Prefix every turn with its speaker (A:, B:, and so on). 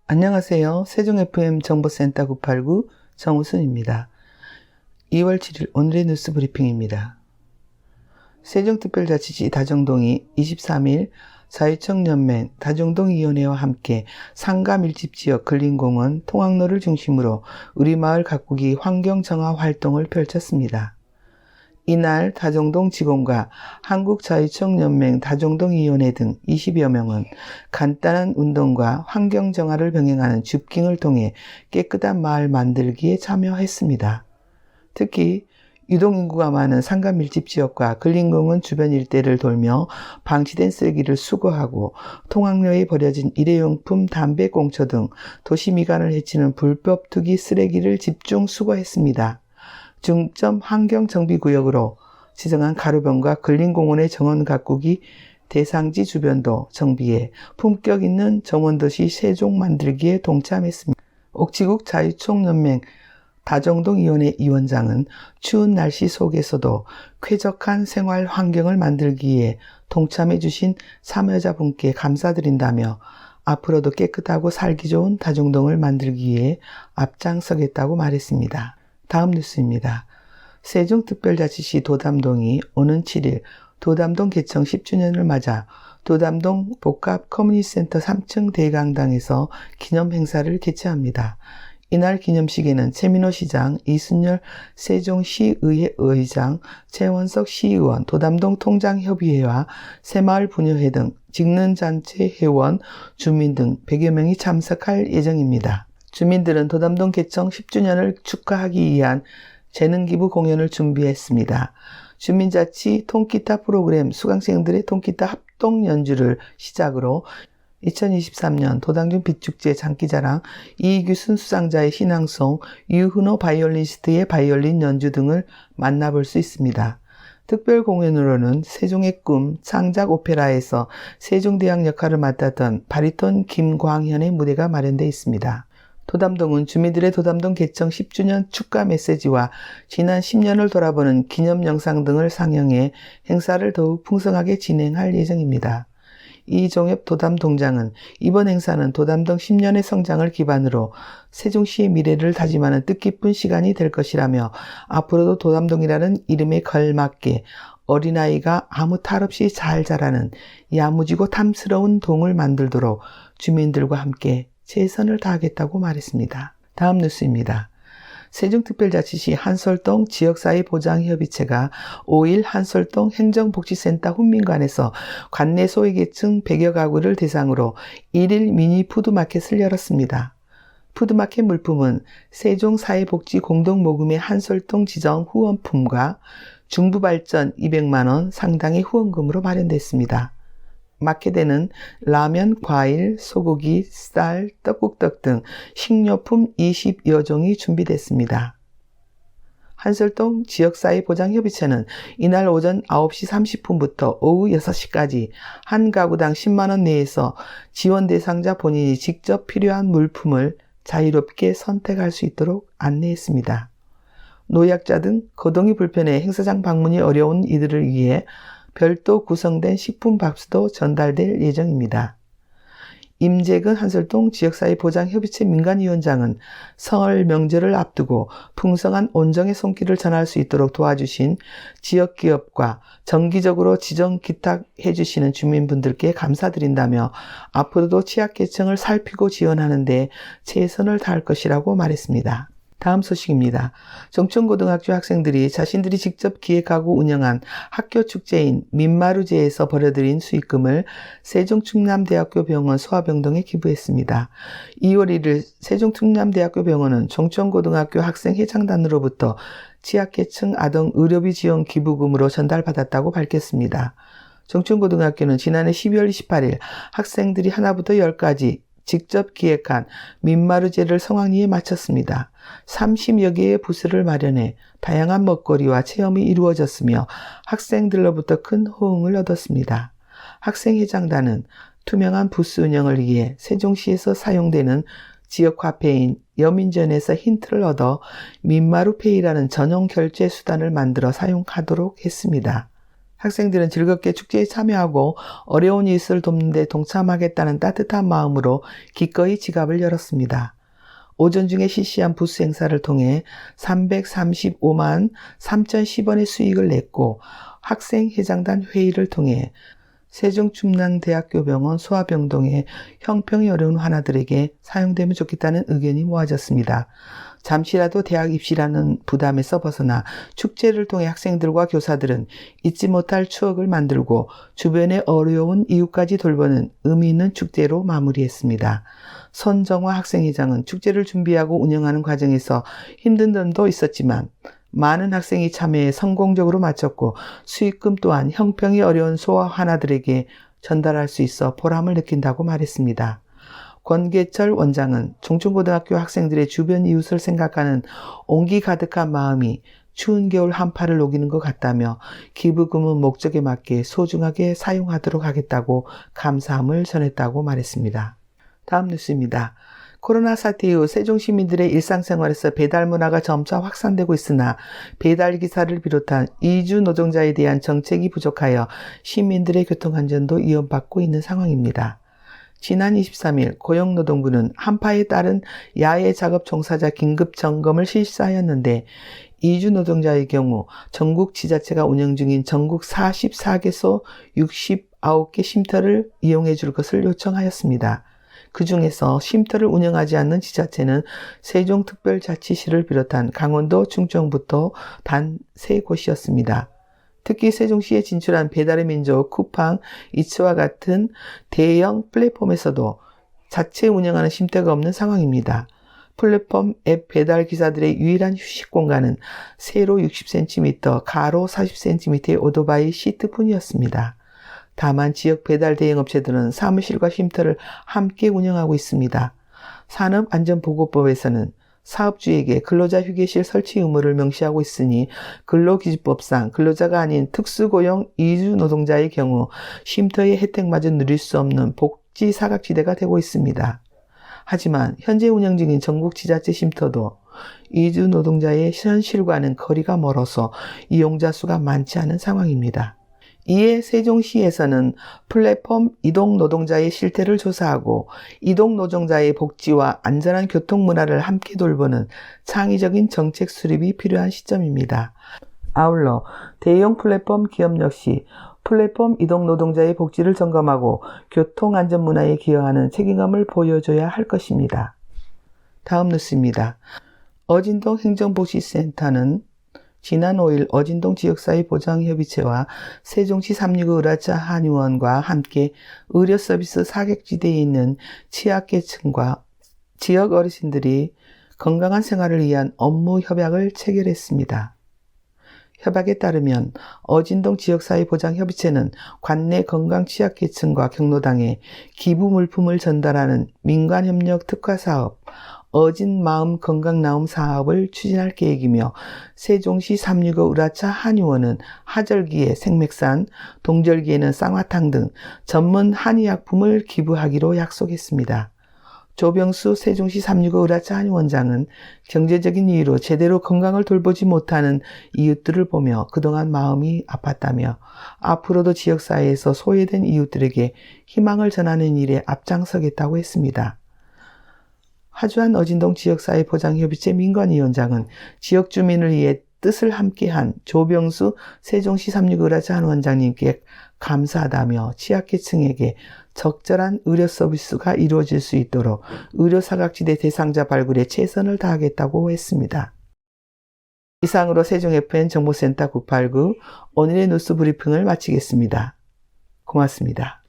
A: 안녕하세요. 세종FM 정보센터 989 정우순입니다. 2월 7일 오늘의 뉴스 브리핑입니다. 세종특별자치시 다정동이 23일 자유청연맹 다정동위원회와 함께 상가 밀집지역 근린공원 통학로를 중심으로 우리마을 가꾸기 환경정화 활동을 펼쳤습니다. 이날 다정동 직원과 한국자유청연맹 다정동위원회 등 20여 명은 간단한 운동과 환경정화를 병행하는 줍깅을 통해 깨끗한 마을 만들기에 참여했습니다. 특히 유동인구가 많은 상가 밀집지역과 근린공원 주변 일대를 돌며 방치된 쓰레기를 수거하고 통학로에 버려진 일회용품, 담배 꽁초 등 도시 미관을 해치는 불법 투기 쓰레기를 집중 수거했습니다. 중점 환경정비구역으로 지정한 가로변과 근린공원의 정원 가꾸기 대상지 주변도 정비해 품격 있는 정원도시 세종 만들기에 동참했습니다. 옥지국 자유총연맹 다정동위원회 위원장은 추운 날씨 속에서도 쾌적한 생활 환경을 만들기 위해 동참해 주신 참여자분께 감사드린다며 앞으로도 깨끗하고 살기 좋은 다정동을 만들기 위해 앞장서겠다고 말했습니다. 다음 뉴스입니다. 세종특별자치시 도담동이 오는 7일 도담동 개청 10주년을 맞아 도담동 복합 커뮤니티센터 3층 대강당에서 기념 행사를 개최합니다. 이날 기념식에는 최민호 시장, 이순열 세종시의회 의장, 최원석 시의원, 도담동 통장협의회와 새마을분여회 등 직능단체 회원, 주민 등 100여 명이 참석할 예정입니다. 주민들은 도담동 개청 10주년을 축하하기 위한 재능기부 공연을 준비했습니다. 주민자치 통기타 프로그램 수강생들의 통기타 합동 연주를 시작으로 2023년 도당중 빛축제 장기자랑 이규순 수상자의 신앙송, 유훈호 바이올리니스트의 바이올린 연주 등을 만나볼 수 있습니다. 특별 공연으로는 세종의 꿈 창작 오페라에서 세종대왕 역할을 맡았던 바리톤 김광현의 무대가 마련되어 있습니다. 도담동은 주민들의 도담동 개청 10주년 축하 메시지와 지난 10년을 돌아보는 기념 영상 등을 상영해 행사를 더욱 풍성하게 진행할 예정입니다. 이종엽 도담동장은 이번 행사는 도담동 10년의 성장을 기반으로 세종시의 미래를 다짐하는 뜻깊은 시간이 될 것이라며 앞으로도 도담동이라는 이름에 걸맞게 어린아이가 아무 탈 없이 잘 자라는 야무지고 탐스러운 동을 만들도록 주민들과 함께 최선을 다하겠다고 말했습니다. 다음 뉴스입니다. 세종특별자치시 한솔동 지역사회보장협의체가 5일 한솔동 행정복지센터 훈민관에서 관내 소외계층 100여 가구를 대상으로 1일 미니 푸드마켓을 열었습니다. 푸드마켓 물품은 세종사회복지공동모금회 한솔동 지정 후원품과 중부발전 200만원 상당의 후원금으로 마련됐습니다. 마켓에는 라면, 과일, 소고기, 쌀, 떡국떡 등 식료품 20여 종이 준비됐습니다. 한솔동 지역사회보장협의체는 이날 오전 9시 30분부터 오후 6시까지 한 가구당 10만원 내에서 지원 대상자 본인이 직접 필요한 물품을 자유롭게 선택할 수 있도록 안내했습니다. 노약자 등 거동이 불편해 행사장 방문이 어려운 이들을 위해 별도 구성된 식품박스도 전달될 예정입니다. 임재근 한솔동 지역사회보장협의체 민간위원장은 설 명절을 앞두고 풍성한 온정의 손길을 전할 수 있도록 도와주신 지역기업과 정기적으로 지정 기탁해 주시는 주민분들께 감사드린다며 앞으로도 취약계층을 살피고 지원하는 데 최선을 다할 것이라고 말했습니다. 다음 소식입니다. 정천고등학교 학생들이 자신들이 직접 기획하고 운영한 학교 축제인 민마루제에서 벌어들인 수익금을 세종충남대학교 병원 소아병동에 기부했습니다. 2월 1일 세종충남대학교 병원은 정천고등학교 학생회장단으로부터 취약계층 아동 의료비 지원 기부금으로 전달받았다고 밝혔습니다. 정천고등학교는 지난해 12월 28일 학생들이 하나부터 10까지 직접 기획한 민마루제를 성황리에 마쳤습니다. 30여 개의 부스를 마련해 다양한 먹거리와 체험이 이루어졌으며 학생들로부터 큰 호응을 얻었습니다. 학생회장단은 투명한 부스 운영을 위해 세종시에서 사용되는 지역화폐인 여민전에서 힌트를 얻어 민마루페이라는 전용 결제 수단을 만들어 사용하도록 했습니다. 학생들은 즐겁게 축제에 참여하고 어려운 이웃을 돕는 데 동참하겠다는 따뜻한 마음으로 기꺼이 지갑을 열었습니다. 오전 중에 실시한 부스 행사를 통해 335만 3,010원의 수익을 냈고 학생회장단 회의를 통해 세종충남대학교병원 소아병동에 형평이 어려운 환자들에게 사용되면 좋겠다는 의견이 모아졌습니다. 잠시라도 대학 입시라는 부담에서 벗어나 축제를 통해 학생들과 교사들은 잊지 못할 추억을 만들고 주변의 어려운 이웃까지 돌보는 의미 있는 축제로 마무리했습니다. 손정화 학생회장은 축제를 준비하고 운영하는 과정에서 힘든 점도 있었지만 많은 학생이 참여해 성공적으로 마쳤고 수익금 또한 형평이 어려운 소아 환자들에게 전달할 수 있어 보람을 느낀다고 말했습니다. 권계철 원장은 종천고등학교 학생들의 주변 이웃을 생각하는 온기 가득한 마음이 추운 겨울 한파를 녹이는 것 같다며 기부금은 목적에 맞게 소중하게 사용하도록 하겠다고 감사함을 전했다고 말했습니다. 다음 뉴스입니다. 코로나 사태 이후 세종 시민들의 일상생활에서 배달 문화가 점차 확산되고 있으나 배달 기사를 비롯한 이주 노동자에 대한 정책이 부족하여 시민들의 교통안전도 위협받고 있는 상황입니다. 지난 23일 고용노동부는 한파에 따른 야외 작업 종사자 긴급 점검을 실시하였는데 이주 노동자의 경우 전국 지자체가 운영 중인 전국 44개소 69개 쉼터를 이용해 줄 것을 요청하였습니다. 그 중에서 쉼터를 운영하지 않는 지자체는 세종특별자치시를 비롯한 강원도 충청부터 단 3곳이었습니다. 특히 세종시에 진출한 배달의 민족, 쿠팡, 이츠와 같은 대형 플랫폼에서도 자체 운영하는 쉼터가 없는 상황입니다. 플랫폼 앱 배달 기사들의 유일한 휴식 공간은 세로 60cm, 가로 40cm의 오토바이 시트뿐이었습니다. 다만 지역 배달 대행 업체들은 사무실과 쉼터를 함께 운영하고 있습니다. 산업안전보건법에서는 사업주에게 근로자 휴게실 설치 의무를 명시하고 있으니 근로기준법상 근로자가 아닌 특수고용 이주 노동자의 경우 쉼터의 혜택마저 누릴 수 없는 복지 사각지대가 되고 있습니다. 하지만 현재 운영 중인 전국 지자체 쉼터도 이주 노동자의 현실과는 거리가 멀어서 이용자 수가 많지 않은 상황입니다. 이에 세종시에서는 플랫폼 이동 노동자의 실태를 조사하고 이동 노동자의 복지와 안전한 교통 문화를 함께 돌보는 창의적인 정책 수립이 필요한 시점입니다. 아울러 대형 플랫폼 기업 역시 플랫폼 이동 노동자의 복지를 점검하고 교통 안전 문화에 기여하는 책임감을 보여줘야 할 것입니다. 다음 뉴스입니다. 어진동 행정복지센터는 지난 5일 어진동 지역사회보장협의체와 세종시 365 을화차 한의원과 함께 의료 서비스 사각지대에 있는 취약계층과 지역 어르신들이 건강한 생활을 위한 업무 협약을 체결했습니다. 협약에 따르면 어진동 지역사회보장협의체는 관내 건강 취약계층과 경로당에 기부 물품을 전달하는 민관협력 특화사업 어진마음 건강나움 사업을 추진할 계획이며 세종시 365 을화차 한의원은 하절기에 생맥산, 동절기에는 쌍화탕 등 전문 한의약품을 기부하기로 약속했습니다. 조병수 세종시 365 을화차 한의원장은 경제적인 이유로 제대로 건강을 돌보지 못하는 이웃들을 보며 그동안 마음이 아팠다며 앞으로도 지역사회에서 소외된 이웃들에게 희망을 전하는 일에 앞장서겠다고 했습니다. 하주한 어진동 지역사회보장협의체 민관위원장은 지역 주민을 위해 뜻을 함께한 조병수 세종시 365 을화차 한의원장님께 감사하다며 취약계층에게 적절한 의료 서비스가 이루어질 수 있도록 의료사각지대 대상자 발굴에 최선을 다하겠다고 했습니다. 이상으로 세종FM 정보센터 989 오늘의 뉴스 브리핑을 마치겠습니다. 고맙습니다.